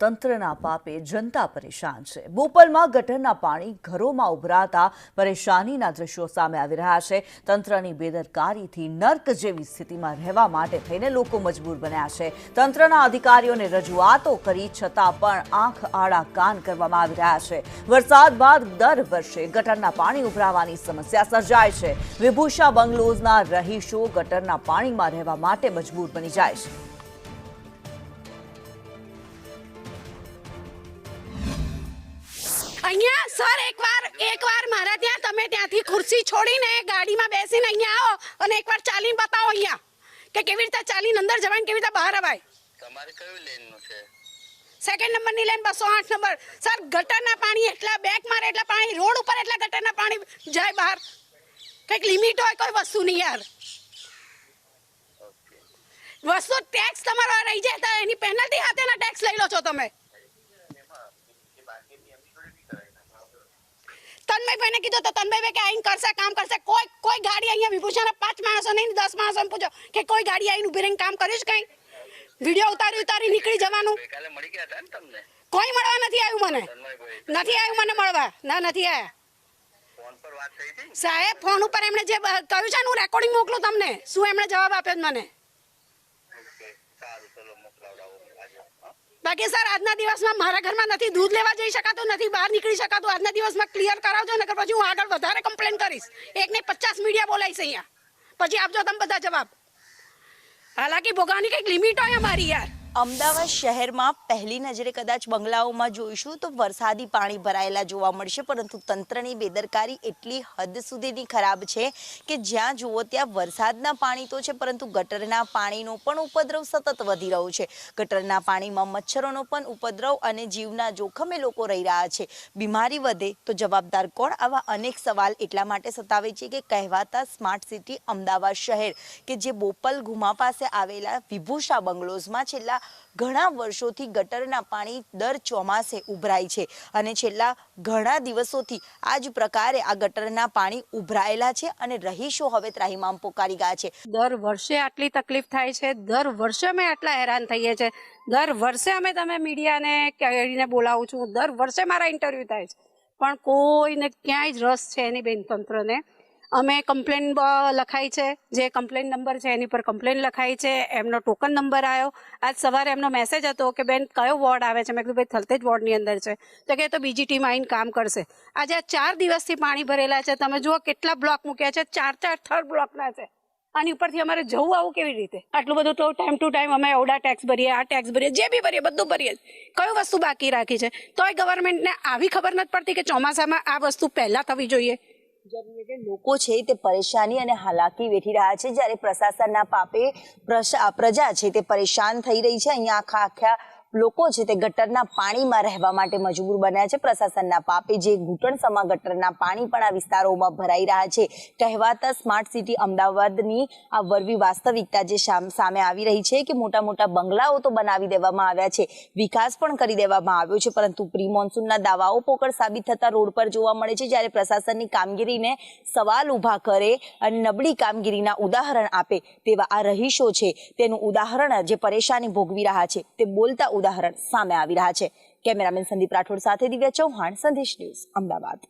તંત્રના પાપે જનતા પરેશાન છે। બોપલમાં ગટરના પાણી ઘરોમાં ઉભરાતા પરેશાનીના દ્રશ્યો સામે આવી રહ્યા છે। તંત્રની બેદરકારીથી નર્ક જેવી સ્થિતિમાં રહેવા માટે થઈને લોકો મજબૂર બન્યા છે। તંત્રના અધિકારીઓને રજૂઆતો કરી છતાં પણ આંખ આડા કાન કરવામાં આવી રહ્યા છે। વરસાદ બાદ દર વર્ષે ગટરના પાણી ઉભરાવાની સમસ્યા સર્જાય છે। વિભૂષા બંગલોઝના રહીશો ગટરના પાણીમાં રહેવા માટે મજબૂર બની જાય છે। અહીંયા સર એકવાર મારા ત્યાં તમે ત્યાંથી ખુરશી છોડીને ગાડીમાં બેસીને અહીંયા આવો અને એકવાર ચાલીને બતાવો અહીંયા કે કેવી રીતે ચાલીને અંદર જવાય ને કેવી રીતે બહાર અવાય। તમારે કયું લેનનું છે? સેકન્ડ નંબરની લેન 208 નંબર। સર ગટરના પાણી એટલા બેક મારે એટલા પાણી રોડ ઉપર એટલા ગટરના પાણી જાય બહાર। કંઈક લિમિટ હોય કોઈ વસ્તુની યાર। વસ્તુ ટેક્સ તમારો રહી જાય તો એની પેનલ્ટી સાથેના ટેક્સ લઈ લો છો તમે। તન્મયભાઈને કીધું તો તન્મયભાઈ કે આઈને કરશે કામ કરશે। કોઈ ગાડી અહીંયા વિભૂષણના 5 માણસો નહીં 10 માણસોને પૂછો કે કોઈ ગાડી આઈને ઉભી રહીને કામ કર્યું છે કઈ? વિડીયો ઉતારી નીકળી જવાનું। કાલે મળી ગયા હતા ને તમને? કોઈ મળવા નથી આવ્યું મને, નથી આવ્યું મને મળવા, ના નથી આવ્યા। ફોન પર વાત થઈ હતી સાહેબ, ફોન ઉપર એમણે જે કહ્યું છે હું રેકોર્ડિંગ મોકલું તમને, શું એમણે જવાબ આપ્યો મને। સારું, ચલો મોકલાવડાવો આજે। બાકી સર આજના દિવસમાં મારા ઘરમાં નથી દૂધ લેવા જઈ શકાતું, નથી બહાર નીકળી શકાતું। આજના દિવસમાં ક્લિયર કરાવજો ને પછી હું આગળ વધારે કમ્પ્લેન કરીશ। એક ને 50 મીડિયા બોલાવીશ અહીંયા, પછી આપજો તમે બધા જવાબ। હાલાકી ભોગવવાની કંઈક લિમિટ હોય અમારી યાર। અમદાવાદ શહેરમાં પહેલી નજરે કદાચ બંગલાઓમાં જોઈશું તો વરસાદી પાણી ભરાયેલા જોવા મળશે, પરંતુ તંત્રની બેદરકારી એટલી હદ સુધીની ખરાબ છે કે જ્યાં જુઓ ત્યાં વરસાદના પાણી તો છે પરંતુ ગટરના પાણીનો પણ ઉપદ્રવ સતત વધી રહ્યો છે। ગટરના પાણીમાં મચ્છરોનો પણ ઉપદ્રવ અને જીવના જોખમે લોકો રહી રહ્યા છે। બીમારી વધે તો જવાબદાર કોણ? આવા અનેક સવાલ એટલા માટે સતાવે છે કે કહેવાતા સ્માર્ટ સિટી અમદાવાદ શહેર કે જે બોપલ ગુમા પાસે આવેલા વિભૂષા બંગલોઝમાં છેલ્લા ઘણા વર્ષોથી ગટરના પાણી દર ચોમાસે ઉભરાય છે અને છેલ્લા ઘણા દિવસોથી આ જ પ્રકારે આ ગટરના પાણી ઉભરાયેલા છે અને રહીશો હવે ત્રાહિમામ પોકારી ગયા છે। દર વર્ષે આટલી તકલીફ થાય છે, દર વર્ષે અમે આટલા હેરાન થઈએ છીએ, દર વર્ષે અમે તમે મીડિયાને કહીને બોલાવું છું, દર વર્ષે મારા ઇન્ટરવ્યૂ થાય છે, પણ કોઈને ક્યાંય જ રસ છે નહીં બેન તંત્રને। અમે કમ્પ્લેન લખાઈ છે, જે કમ્પ્લેન નંબર છે એની પર કમ્પ્લેન લખાઈ છે, એમનો ટોકન નંબર આવ્યો। આજ સવારે એમનો મેસેજ હતો કે બેન કયો વોર્ડ આવે છે? મેં કીધું ભાઈ થલતેજ વોર્ડની અંદર છે, તો કે તો બીજી ટીમ આવીને કામ કરશે। આજે 4 દિવસથી પાણી ભરેલા છે, તમે જુઓ કેટલા બ્લોક મૂક્યા છે, 4 થર્ડ બ્લોકના છે। આની ઉપરથી અમારે જવું આવું કેવી રીતે? આટલું બધું તો ટાઈમ ટુ ટાઈમ અમે ઓડા ટેક્સ ભરીએ, આ ટેક્સ ભરીએ, જે બી ભરીએ બધું ભરીએ, કયું વસ્તુ બાકી રાખી છે? તોય ગવર્મેન્ટને આવી ખબર નથી પડતી કે ચોમાસામાં આ વસ્તુ પહેલાં થવી જોઈએ। લોકો છે તે પરેશાની અને હાલાકી વેઠી રહ્યા છે, જ્યારે પ્રશાસનના પાપે પ્રજા છે તે પરેશાન થઈ રહી છે। અહીંયા આખા લોકો છે તે ગટરના પાણીમાં રહેવા માટે મજબૂર બન્યા છે। પ્રશાસનના પાપે જે ઘૂંટણસમા ગટરના પાણી પણ આ વિસ્તારોમાં ભરાઈ રહ્યા છે। કહેવાતા સ્માર્ટ સિટી અમદાવાદની આ વરવી વાસ્તવિકતા જે સામે આવી રહી છે કે મોટા મોટા બંગલાઓ તો બનાવી દેવામાં આવ્યા છે, વિકાસ પણ કરી દેવામાં આવ્યો છે, પરંતુ પ્રી મોન્સૂનના દાવાઓ પોકળ સાબિત થતા રોડ પર જોવા મળે છે। જ્યારે પ્રશાસનની કામગીરીને સવાલ ઊભા કરે અને નબળી કામગીરીના ઉદાહરણ આપે તેવા આ રહીશો છે તેનું ઉદાહરણ જે પરેશાની ભોગવી રહ્યા છે તે બોલતા ઉદાહરણ સામે આવી રહ્યા છે। કેમેરામેન સંદીપ રાઠોડ સાથે દિવ્યા ચૌહાણ, સંદેશ ન્યૂઝ, અમદાવાદ।